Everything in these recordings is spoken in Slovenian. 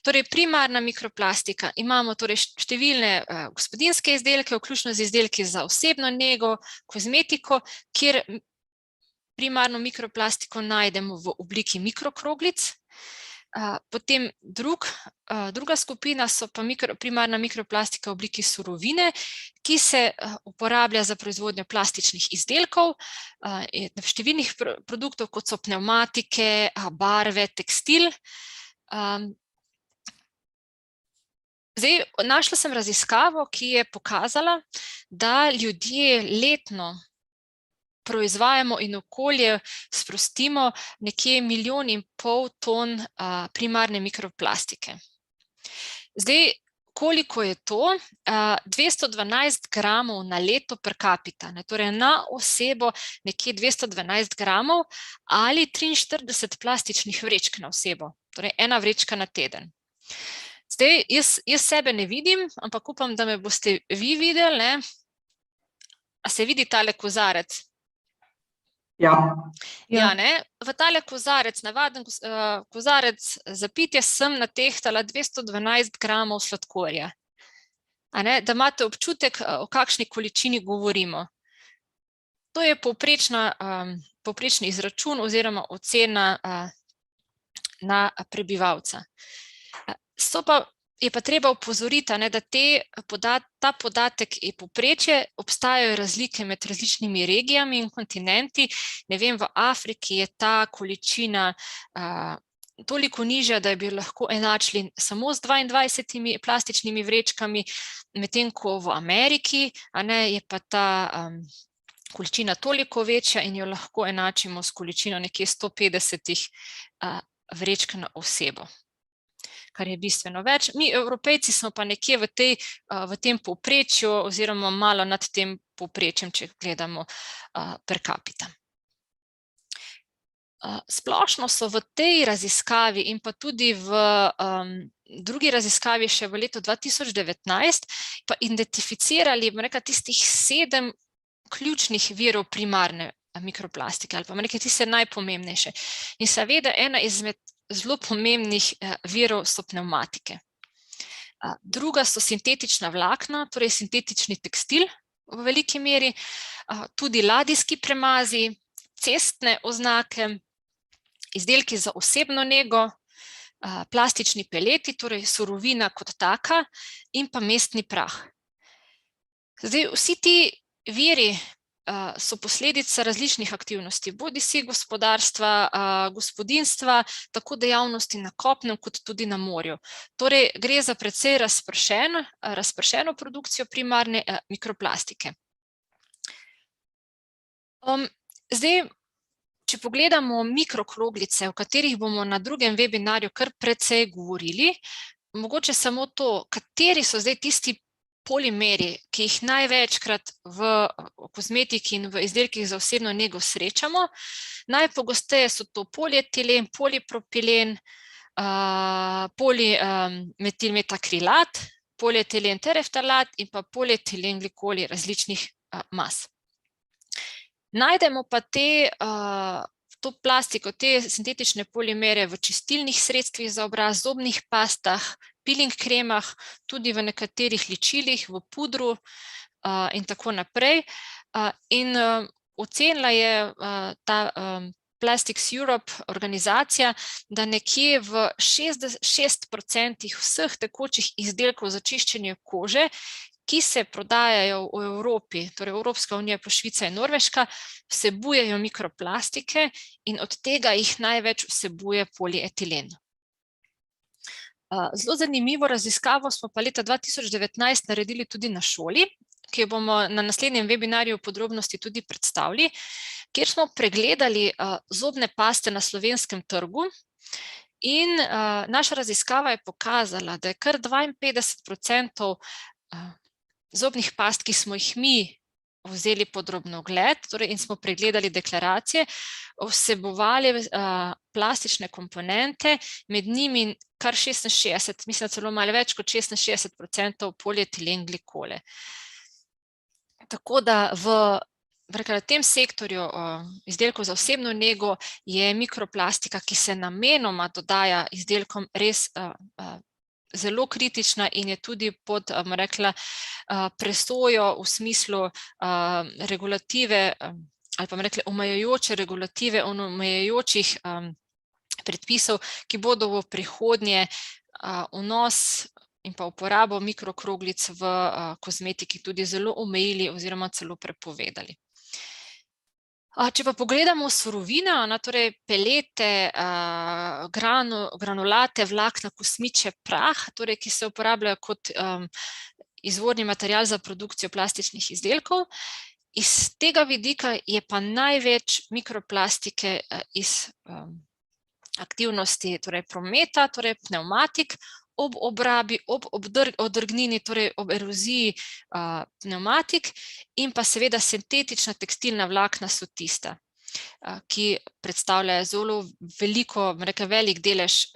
Torej, primarna mikroplastika. Imamo torej številne gospodinjske izdelke, vključno z izdelki za osebno nego, kozmetiko, kjer primarno mikroplastiko najdemo v obliki mikrokroglic. Potem druga skupina so pa primarna mikroplastika v obliki surovine, ki se uporablja za proizvodnjo plastičnih izdelkov, številnih produktov, kot so pnevmatike, barve, tekstil. Zdaj, našla sem raziskavo, ki je pokazala, da ljudje letno proizvajamo in okolje sprostimo nekje 1,5 milijona ton primarne mikroplastike. Zdaj, koliko je to? 212 gramov na leto per capita, torej na osebo nekje 212 gramov ali 43 plastičnih vrečk na osebo, torej 1 vrečka na teden. Zdaj, jaz sebe ne vidim, ampak upam, da me boste vi videli. A se vidi tale kozarec? Ja, ne? V tale kozarec, navaden kozarec za pitje, sem natehtala 212 gramov sladkorja. Da imate občutek, o kakšni količini govorimo. To je povprečni izračun oziroma ocena na prebivalca. Je pa treba opozoriti, da ta podatek je povprečje, obstajajo razlike med različnimi regijami in kontinenti. Ne vem, v Afriki je ta količina toliko nižja, da bi lahko enačili samo z 22 plastičnimi vrečkami, medtem ko v Ameriki je pa ta količina toliko večja in jo lahko enačimo s količino nekje 150 vrečk na osebo, kar je bistveno več. Mi, Evropejci, smo pa nekje v tem povprečju oziroma malo nad tem povprečjem, če gledamo per capita. Splošno so v tej raziskavi in pa tudi v drugi raziskavi še v letu 2019 pa identificirali, tistih 7 ključnih virov primarne mikroplastike ali pa tiste najpomembnejše. In seveda ena izmed zelo pomembnih virov so pnevmatike. Druga so sintetična vlakna, torej sintetični tekstil v veliki meri, tudi ladijski premazi, cestne oznake, izdelki za osebno nego, plastični peleti, torej surovina kot taka, in pa mestni prah. Zdaj, vsi ti viri so posledica različnih aktivnosti, bodisi gospodarstva, gospodinjstva, tako dejavnosti na kopnem kot tudi na morju. Torej, gre za precej razpršeno produkcijo primarne mikroplastike. Zdaj, če pogledamo mikrokroglice, o katerih bomo na drugem webinarju kar precej govorili, mogoče samo to, kateri so zdaj tisti polimeri, ki jih največkrat v kozmetiki in v izdelkih za osebno nego srečamo. Najpogosteje so to polietilen, polipropilen, polimetilmetakrilat, polietilen tereftalat in pa polietilen glikoli različnih mas. Najdemo pa to plastiko, te sintetične polimere v čistilnih sredstvih za obraz, zobnih pastah, peeling kremah, tudi v nekaterih ličilih, v pudru in tako naprej. In ocenila je ta Plastics Europe organizacija, da nekje v 6% vseh tekočih izdelkov za čiščenje kože, ki se prodajajo v Evropi, torej Evropska unija, pa Švica in Norveška, vsebujejo mikroplastike in od tega jih največ vsebuje polietilen. Zelo zanimivo raziskavo smo pa leta 2019 naredili tudi na šoli, ki jo bomo na naslednjem webinarju v podrobnosti tudi predstavili, kjer smo pregledali zobne paste na slovenskem trgu. In naša raziskava je pokazala, da je kar 52% zobnih past, ki smo jih mi vzeli pod drobnogled, in smo pregledali deklaracije, vsebovali plastične komponente, med njimi kar 66, mislim celo malo več kot 66% polietilen glikole. Tako da v tem sektorju izdelkov za osebno nego je mikroplastika, ki se namenoma dodaja izdelkom, res zelo kritična in je tudi pod, rekla, presojo v smislu regulative ali pa rekla omejujoče regulative, omejujočih predpisov, ki bodo v prihodnje vnos in pa uporabo mikrokroglic v kozmetiki tudi zelo omejili oziroma celo prepovedali. Če pa pogledamo surovine, torej pelete, granulate, vlakna, kosmiče, prah, torej, ki se uporabljajo kot izvorni material za produkcijo plastičnih izdelkov, iz tega vidika je pa največ mikroplastike iz aktivnosti, torej prometa, torej pnevmatik, ob obrabi, ob odrgnini, torej ob eroziji pnevmatik in pa seveda sintetična tekstilna vlakna so tista, ki predstavljajo zelo veliko, velik delež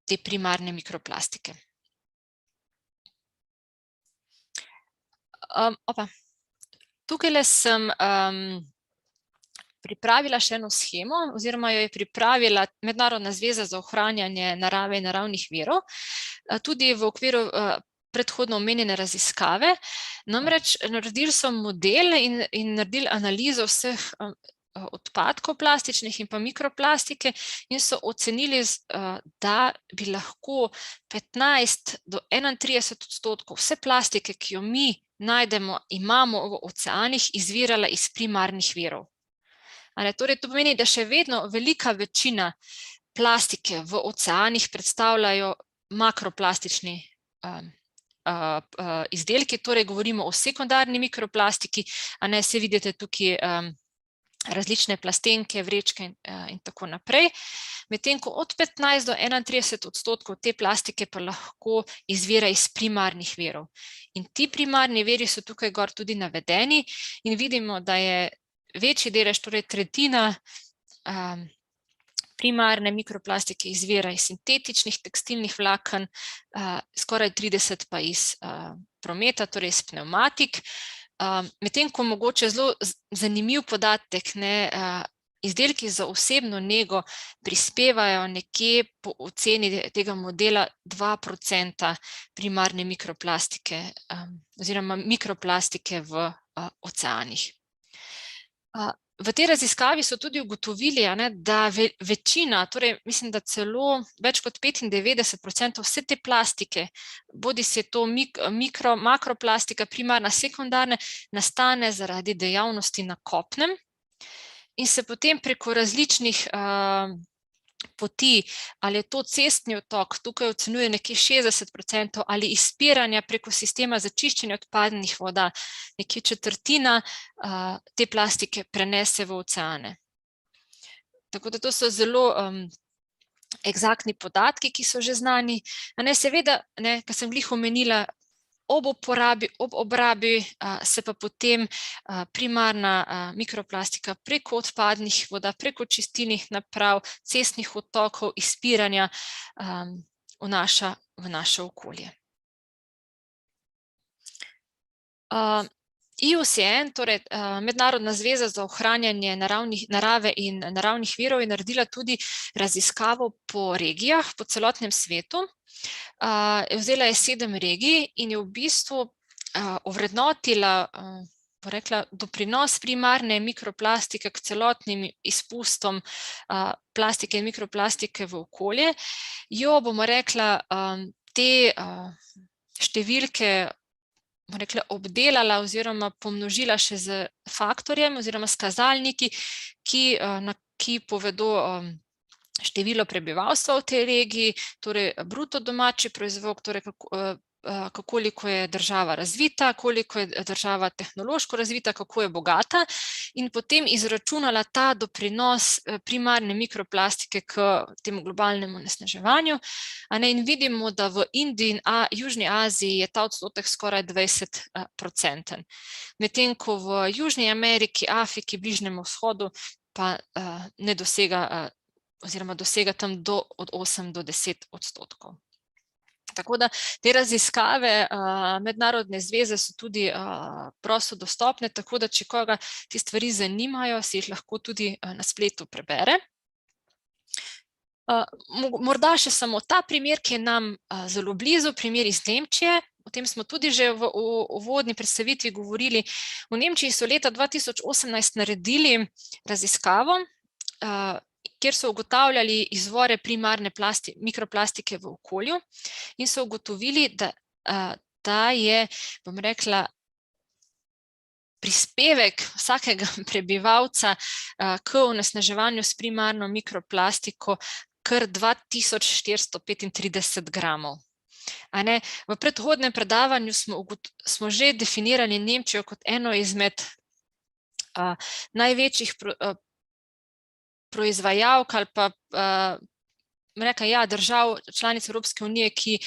te primarne mikroplastike. Tukajle sem pripravila še eno shemo, oziroma jo je pripravila Mednarodna zveza za ohranjanje narave in naravnih virov, tudi v okviru predhodno omenjene raziskave. Namreč naredili so model in naredili analizo vseh odpadkov plastičnih in pa mikroplastike in so ocenili, da bi lahko 15 do 31% vse plastike, ki jo mi najdemo, imamo v oceanih, izvirala iz primarnih virov. Torej, to pomeni, da še vedno velika večina plastike v oceanih predstavljajo makroplastični izdelki, torej govorimo o sekundarni mikroplastiki, se vidite tukaj različne plastenke, vrečke in tako naprej. Medtem ko od 15 do 31% te plastike pa lahko izvira iz primarnih virov. In ti primarni viri so tukaj gor tudi navedeni in vidimo, da je večji delež, torej tretjina primarne mikroplastike izvira iz sintetičnih tekstilnih vlaken, skoraj 30% pa iz prometa, torej iz pnevmatik. Medtem ko mogoče zelo zanimiv podatek, izdelki za osebno nego prispevajo nekje po oceni tega modela 2% primarne mikroplastike oziroma mikroplastike v oceanih. V tej raziskavi so tudi ugotovili, da večina, torej mislim, da celo več kot 95% vse te plastike, bodi se to makroplastika, primarna, sekundarna, nastane zaradi dejavnosti na kopnem in se potem preko različnih poti, ali je to cestni odtok, tukaj ocenjuje nekje 60%, ali izpiranja preko sistema za čiščenje odpadnih voda, nekje četrtina te plastike prenese v oceane. Tako da to so zelo eksaktni podatki, ki so že znani. Seveda, kar sem glih omenila, ob uporabi, ob obrabi se pa potem primarna mikroplastika preko odpadnih voda, preko čistilnih naprav, cestnih odtokov, izpiranja vnaša v naše okolje. IUCN, torej Mednarodna zveza za ohranjanje narave in naravnih virov, je naredila tudi raziskavo po regijah, po celotnem svetu. Vzela je 7 regij in je v bistvu ovrednotila, doprinos primarne mikroplastike k celotnim izpustom plastike in mikroplastike v okolje. Jo, bomo rekla, te številke obdelala oziroma pomnožila še z faktorjem oziroma s kazalniki, ki povedo število prebivalstva v tej regiji, torej bruto domači proizvod, torej koliko je država razvita, koliko je država tehnološko razvita, kako je bogata, in potem izračunala ta doprinos primarne mikroplastike k temu globalnemu onesnaževanju. In vidimo, da v Indiji in Južni Aziji je ta odstotek skoraj 20%. Medtem ko v Južni Ameriki, Afriki, Bližnjem vzhodu pa ne dosega oziroma dosega tam od 8 do 10%. Tako da te raziskave mednarodne zveze so tudi prosto dostopne, tako da če koga te stvari zanimajo, si jih lahko tudi na spletu prebere. Morda še samo ta primer, ki je nam zelo blizu, primer iz Nemčije. O tem smo tudi že v uvodni predstavitvi govorili. V Nemčiji so leta 2018 naredili raziskavo, kjer so ugotavljali izvore primarne mikroplastike v okolju in so ugotovili, da je, bom rekla, prispevek vsakega prebivalca k onesnaževanju s primarno mikroplastiko kar 2435 gramov. V predhodnem predavanju smo že definirali Nemčijo kot eno izmed največjih proizvajalk ali pa držav članic Evropske unije, ki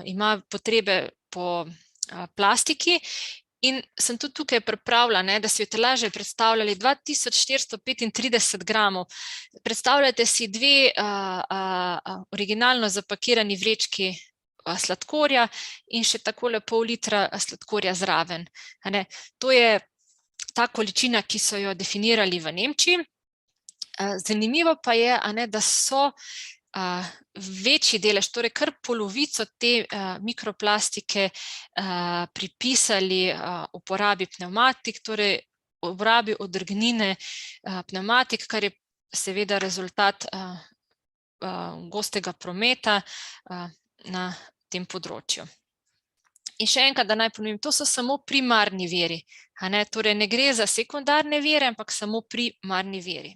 ima potrebe po plastiki. In sem tudi tukaj pripravila, da si boste lažje predstavljali 2435 gramov. Predstavljajte si dve originalno zapakirani vrečki sladkorja in še takole pol litra sladkorja zraven. To je ta količina, ki so jo definirali v Nemčiji. Zanimivo pa je, da so večji delež, torej kar polovico te mikroplastike pripisali uporabi pnevmatik, torej uporabi odrgnine pnevmatik, kar je seveda rezultat gostega prometa na tem področju. In še enkrat, da naj ponovim, to so samo primarni viri, torej ne gre za sekundarne vire, ampak samo primarni viri.